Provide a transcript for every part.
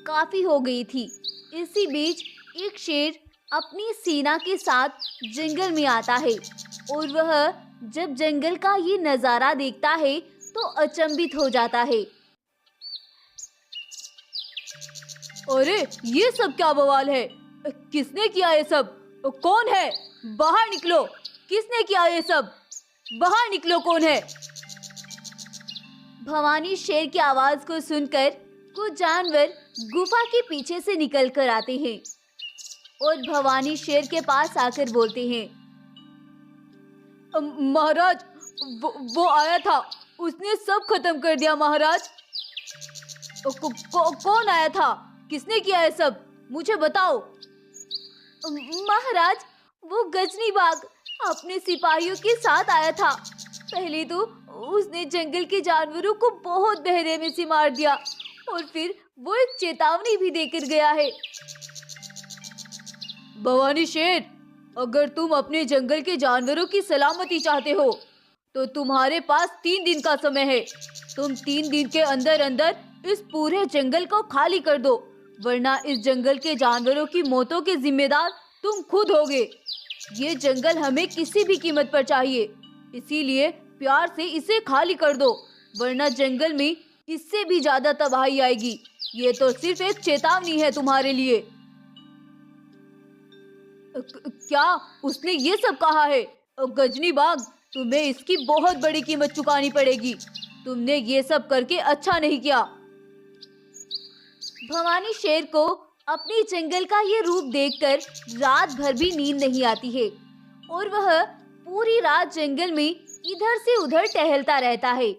काफी हो गई थी। इसी बीच एक शेर अपनी सेना के साथ जंगल में आता है और वह जब जंगल का ये नजारा देखता है तो अचंभित हो जाता है। अरे ये सब क्या बवाल है? किसने किया ये सब? कौन है? बाहर निकलो! किसने किया ये सब? बाहर निकलो! कौन है? भवानी शेर की आवाज को सुनकर कुछ जानवर गुफा के पीछे से निकल कर आते हैं और भवानी शेर के पास आकर बोलते हैं, महाराज, वो आया था, उसने सब खत्म कर दिया महाराज। कौन आया था? किसने किया है सब? मुझे बताओ। महाराज, वो गजनी बाघ अपने सिपाहियों के साथ आया था। पहले तो उसने जंगल के जानवरों को बहुत बहरे में से मार दिया और फिर वो एक चेतावनी भी देकर गया है। भवानी शेर, अगर तुम अपने जंगल के जानवरों की सलामती चाहते हो तो तुम्हारे पास 3 दिन का समय है। तुम 3 दिन के अंदर अंदर इस पूरे जंगल को खाली कर दो, वरना इस जंगल के जानवरों की मौतों के जिम्मेदार तुम खुद होगे। ये जंगल हमें किसी भी कीमत पर चाहिए, इसीलिए प्यार से इसे खाली कर दो, वरना जंगल में इससे भी ज्यादा तबाही आएगी। ये तो सिर्फ एक चेतावनी है तुम्हारे लिए। क्या उसने ये सब कहा है? गजनी बाघ, तुम्हें इसकी बहुत बड़ी कीमत चुकानी पड़ेगी। तुमने ये सब करके अच्छा नहीं किया। भवानी शेर को अपने जंगल का ये रूप देखकर रात भर भी नींद नहीं आती है और वह पूरी रात जंगल में इधर से उधर टहलता रहता है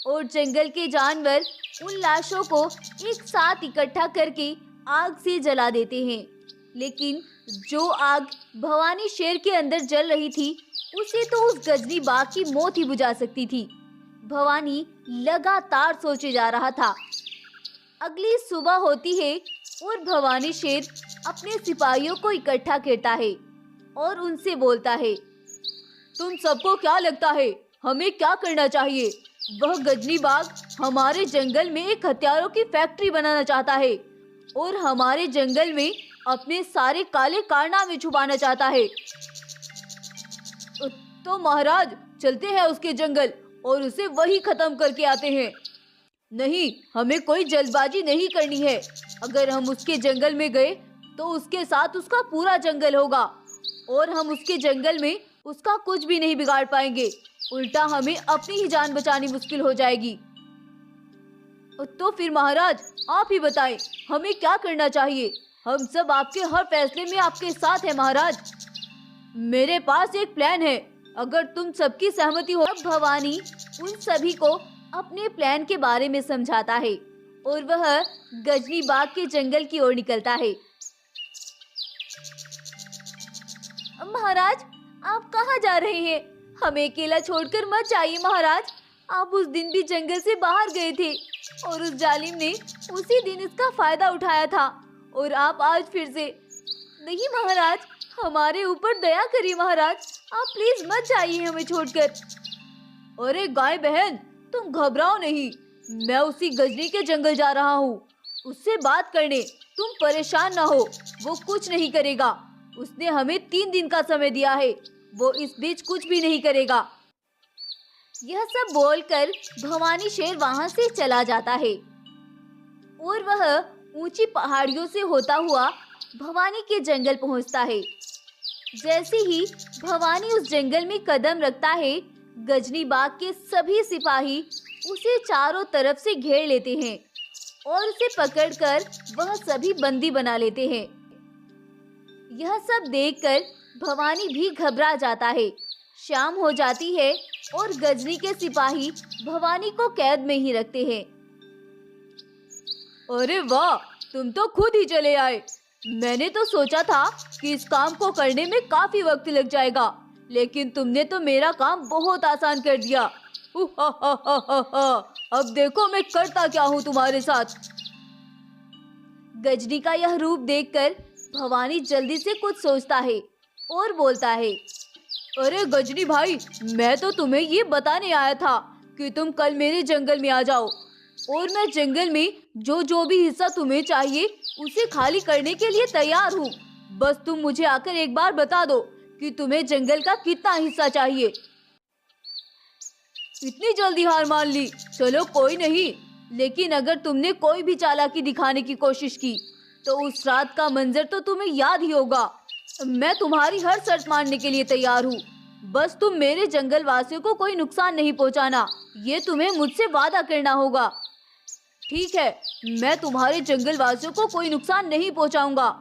और जंगल के जानवर उन लाशों को एक साथ इकट्ठा करके आग से जला देते हैं। लेकिन जो आग भवानी शेर के अंदर जल रही थी उसे तो उस गजनी बाघ की मौत ही बुझा सकती थी। भवानी लगातार सोचे जा रहा था। अगली सुबह होती है और भवानी शेर अपने सिपाहियों को इकट्ठा करता है और उनसे बोलता है, तुम सबको क्या लगता है हमें क्या करना चाहिए? वह गजनी बाघ हमारे जंगल में एक हथियारों की फैक्ट्री बनाना चाहता है और हमारे जंगल में अपने सारे काले कारनामे छुपाना चाहता है। तो महाराज, चलते हैं उसके जंगल और उसे वही खत्म करके आते हैं। नहीं, हमें कोई जल्दबाजी नहीं करनी है। अगर हम उसके जंगल में गए तो उसके साथ उसका पूरा जंगल होगा और हम उसके जंगल में उसका कुछ भी नहीं बिगाड़ पाएंगे। उल्टा हमें अपनी ही जान बचानी मुश्किल हो जाएगी। तो फिर महाराज, आप ही बताएं, हमें क्या करना चाहिए? हम सब आपके हर फैसले में आपके साथ हैं महाराज। मेरे पास एक प्लान है, अगर तुम सबकी सहमति हो। अब भवानी उन सभी को अपने प्लान के बारे में समझाता है और वह गजनी बाघ के जंगल की ओर निकलता है। महाराज, आप कहाँ जा रहे हैं? हमें अकेला छोड़कर मत जाइए महाराज। आप उस दिन भी जंगल से बाहर गए थे और उस जालिम ने उसी दिन इसका फायदा उठाया था और आप आज फिर से। नहीं महाराज, हमारे ऊपर दया करिए महाराज, आप प्लीज मत जाइए हमें छोड़कर। अरे गाय बहन, तुम घबराओ नहीं, मैं उसी गजनी के जंगल जा रहा हूँ उससे बात करने। तुम परेशान ना हो, वो कुछ नहीं करेगा। उसने हमें 3 दिन का समय दिया है, वो इस बीच कुछ भी नहीं करेगा। यह सब बोलकर भवानी शेर वहां से चला जाता है और वह ऊंची पहाड़ियों से होता हुआ भवानी के जंगल पहुंचता है। जैसे ही भवानी उस जंगल में कदम रखता है, गजनी बाघ के सभी सिपाही उसे चारों तरफ से घेर लेते हैं और उसे पकड़कर वह सभी बंदी बना लेते हैं। यह सब देखकर भवानी भी घबरा जाता है। शाम हो जाती है और गजनी के सिपाही भवानी को कैद में ही रखते हैं। अरे वाह, तुम तो खुद ही चले आए। मैंने तो सोचा था कि इस काम को करने में काफी वक्त लग जाएगा, लेकिन तुमने तो मेरा काम बहुत आसान कर दिया। अब देखो मैं करता क्या हूँ तुम्हारे साथ। गजनी का यह रूप देखकर भवानी जल्दी से कुछ सोचता है और बोलता है, अरे गजनी भाई, मैं तो तुम्हें ये बताने आया था कि तुम कल मेरे जंगल में आ जाओ। और मैं जंगल में जो भी हिस्सा तुम्हें चाहिए उसे खाली करने के लिए तैयार हूँ। बस तुम मुझे आकर एक बार बता दो कि तुम्हें जंगल का कितना हिस्सा चाहिए। इतनी जल्दी हार मान ली? चलो कोई नहीं, लेकिन अगर तुमने कोई भी चालाकी दिखाने की कोशिश की तो उस रात का मंजर तो तुम्हें याद ही होगा। मैं तुम्हारी हर शर्त मानने के लिए तैयार हूँ। बस तुम मेरे जंगल वासियों को कोई नुकसान नहीं पहुँचाना, ये तुम्हें मुझसे वादा करना होगा। ठीक है, मैं तुम्हारे जंगल वासियों को कोई नुकसान नहीं पहुँचाऊंगा,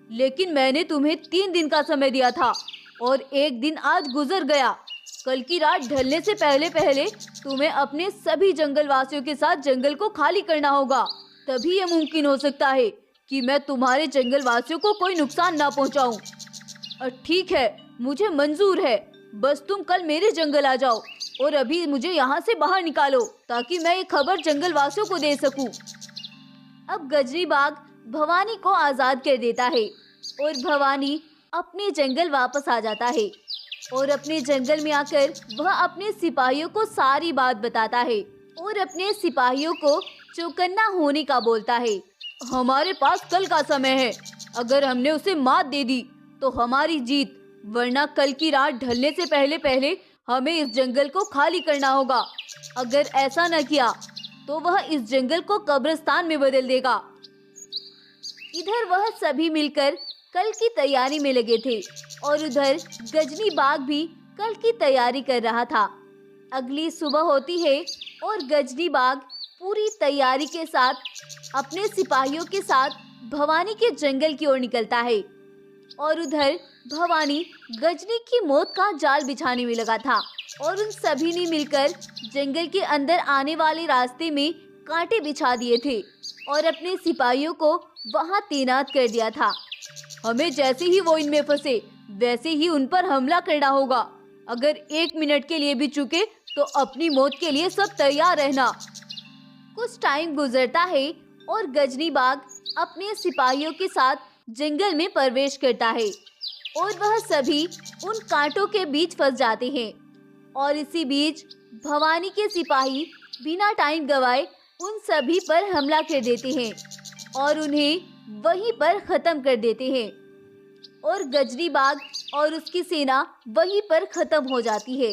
लेकिन मैंने तुम्हें 3 दिन का समय दिया था और एक दिन आज गुजर गया। कल की रात ढलने से पहले पहले तुम्हें अपने सभी जंगल वासियों के साथ जंगल को खाली करना होगा। तभी ये मुमकिन हो सकता है कि मैं तुम्हारे जंगल वासियों को कोई नुकसान ना पहुंचाऊं। ठीक है, मुझे मंजूर है। बस तुम कल मेरे जंगल आ जाओ और अभी मुझे यहाँ से बाहर निकालो ताकि मैं ये खबर जंगल वासियों को दे सकूं। अब गजनी बाघ भवानी को आजाद कर देता है और भवानी अपने जंगल वापस आ जाता है और अपने जंगल में आकर वह अपने सिपाहियों को सारी बात बताता है और अपने सिपाहियों को चौकन्ना होने का बोलता है। हमारे पास कल का समय है, अगर हमने उसे मात दे दी तो हमारी जीत, वरना कल की रात ढलने से पहले पहले हमें इस जंगल को खाली करना होगा। अगर ऐसा न किया तो वह इस जंगल को कब्रिस्तान में बदल देगा। इधर वह सभी मिलकर कल की तैयारी में लगे थे और उधर गजनी बाघ भी कल की तैयारी कर रहा था। अगली सुबह होती है और गजनी बाघ पूरी तैयारी के साथ अपने सिपाहियों के साथ भवानी के जंगल की ओर निकलता है और उधर भवानी गजनी की मौत का जाल बिछाने में लगा था और उन सभी ने मिलकर जंगल के अंदर आने वाले रास्ते में कांटे बिछा दिए थे और अपने सिपाहियों को वहां तैनात कर दिया था। हमें जैसे ही वो इनमें फंसे वैसे ही उन पर हमला करना होगा। अगर 1 मिनट के लिए भी चूके तो अपनी मौत के लिए सब तैयार रहना। कुछ टाइम गुजरता है और गजनी बाघ अपने सिपाहियों के साथ जंगल में प्रवेश करता है और वह सभी उन कांटों के बीच फंस जाते हैं और इसी बीच भवानी के सिपाही बिना टाइम गवाए उन सभी पर हमला कर देते हैं और उन्हें वहीं पर खत्म कर देते हैं और गजनी बाघ और उसकी सेना वहीं पर खत्म हो जाती है।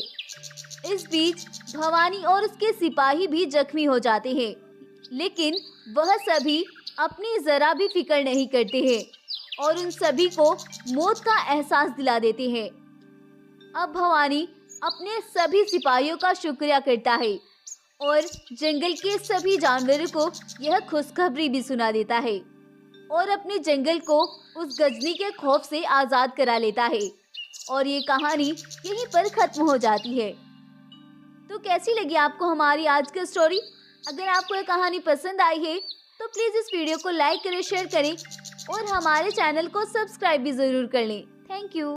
इस बीच भवानी और उसके सिपाही भी जख्मी हो जाते हैं, लेकिन वह सभी अपनी जरा भी फिक्र नहीं करते हैं और उन सभी को मौत का एहसास दिला देते हैं। अब भवानी अपने सभी सिपाहियों का शुक्रिया करता है और जंगल के सभी जानवरों को यह खुशखबरी भी सुना देता है और अपने जंगल को उस गजनी के खौफ से आजाद करा लेता है और ये कहानी यहीं पर खत्म हो जाती है। तो कैसी लगी आपको हमारी आज की स्टोरी? अगर आपको ये कहानी पसंद आई है तो प्लीज इस वीडियो को लाइक करें, शेयर करें और हमारे चैनल को सब्सक्राइब भी जरूर कर लें। Thank you.